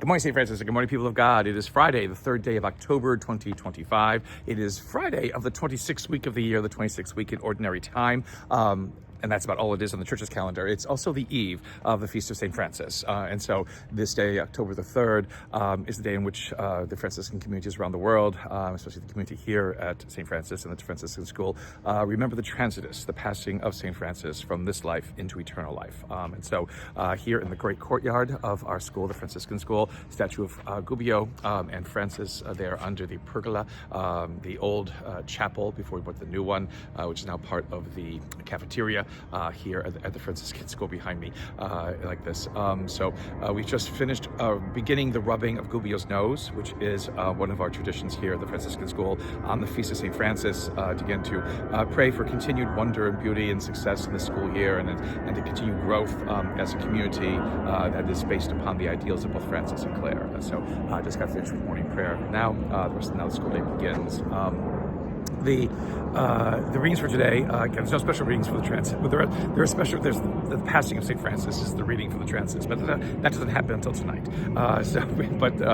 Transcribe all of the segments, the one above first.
Good morning, St. Francis, and good morning, people of God. It is Friday, the third day of October 2025. It is Friday of the 26th week of the year, the 26th week in Ordinary Time. And that's about all it is on the church's calendar. It's also the eve of the Feast of St. Francis. And so this day, October the 3rd, is the day in which the Franciscan communities around the world, especially the community here at St. Francis and the Franciscan School, remember the transitus, the passing of St. Francis from this life into eternal life. And so here in the great courtyard of our school, the Franciscan School, statue of Gubbio and Francis there under the pergola, the old chapel before we put the new one, which is now part of the cafeteria here at the Franciscan School behind me, like this. So we've just finished beginning the rubbing of Gubbio's nose, which is one of our traditions here at the Franciscan School on the Feast of St. Francis, to pray for continued wonder and beauty and success in the school year, and to continue growth as a community that is based upon the ideals of both Francis and Clare. So I just got finished with morning prayer. Now the school day begins. The readings for today, again, there's no special readings for the transit, but there are special. There's the passing of St. Francis is the reading for the transits, but that doesn't happen until tonight.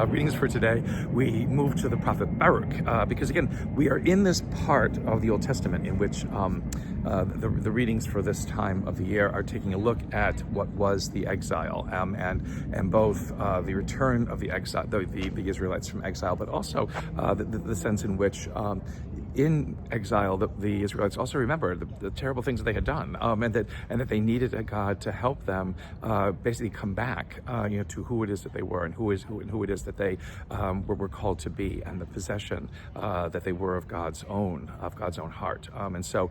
Readings for today, we move to the prophet Baruch, because again, we are in this part of the Old Testament in which the readings for this time of the year are taking a look at what was the exile, and both the return of the exile, the Israelites from exile, but also the sense in which in exile, the Israelites also remembered the terrible things that they had done, and that they needed a God to help them basically come back, to who it is that they were, and who it is that they were called to be, and the possession that they were of God's own heart. And so,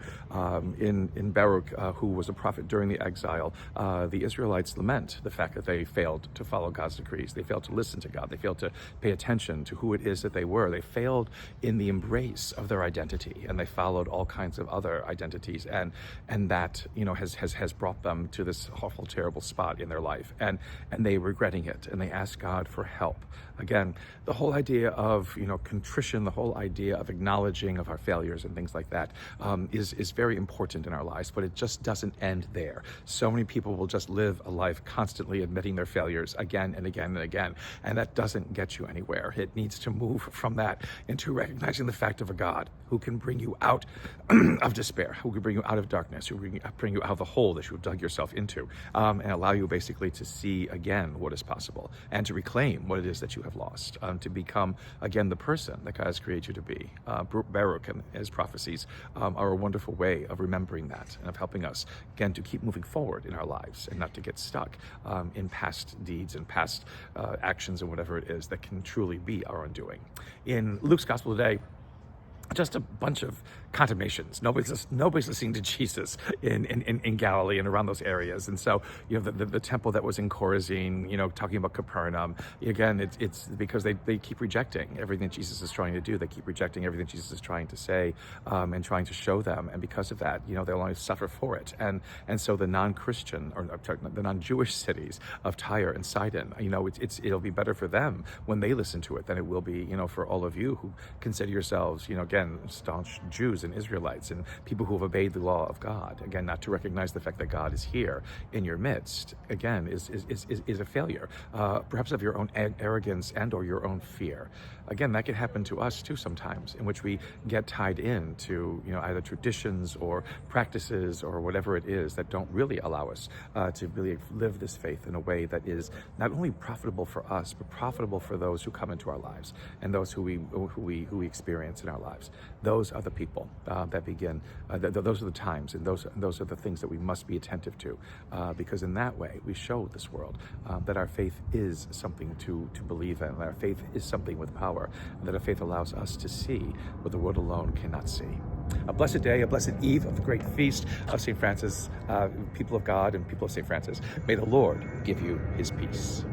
in Baruch, who was a prophet during the exile, the Israelites lament the fact that they failed to follow God's decrees. They failed to listen to God. They failed to pay attention to who it is that they were. They failed in the embrace of their identity, and they followed all kinds of other identities, and that has brought them to this awful, terrible spot in their life, and they regretting it, and they ask God for help. Again, the whole idea of contrition, the whole idea of acknowledging of our failures and things like that is very important in our lives, but it just doesn't end there. So many people will just live a life constantly admitting their failures again and again and again, and that doesn't get you anywhere. It needs to move from that into recognizing the fact of a God who can bring you out of despair, who can bring you out of darkness, who can bring you out of the hole that you've dug yourself into, and allow you basically to see again what is possible, and to reclaim what it is that you have lost, to become again the person that God has created you to be. Baruch and his prophecies are a wonderful way of remembering that, and of helping us again to keep moving forward in our lives, and not to get stuck in past deeds and past actions and whatever it is that can truly be our undoing. In Luke's Gospel today, just a bunch of condemnations. Nobody's listening to Jesus in Galilee and around those areas. And so, the temple that was in Chorazin, talking about Capernaum, again, it's because they keep rejecting everything that Jesus is trying to do. They keep rejecting everything Jesus is trying to say, and trying to show them. And because of that, they'll only suffer for it. And so the non-Christian, or the non-Jewish cities of Tyre and Sidon, it'll be better for them when they listen to it than it will be, for all of you who consider yourselves, again, staunch Jews and Israelites and people who have obeyed the law of God. Again, not to recognize the fact that God is here in your midst, again, is a failure, perhaps of your own arrogance and or your own fear. Again, that can happen to us too sometimes, in which we get tied in to either traditions or practices or whatever it is that don't really allow us to really live this faith in a way that is not only profitable for us, but profitable for those who come into our lives and those who we experience in our lives. Those are the people that begin. Those are the times, and those are the things that we must be attentive to, because in that way we show this world that our faith is something to believe in. That our faith is something with power, and that our faith allows us to see what the world alone cannot see. A blessed day, a blessed eve of the great feast of St. Francis, people of God and people of St. Francis. May the Lord give you his peace.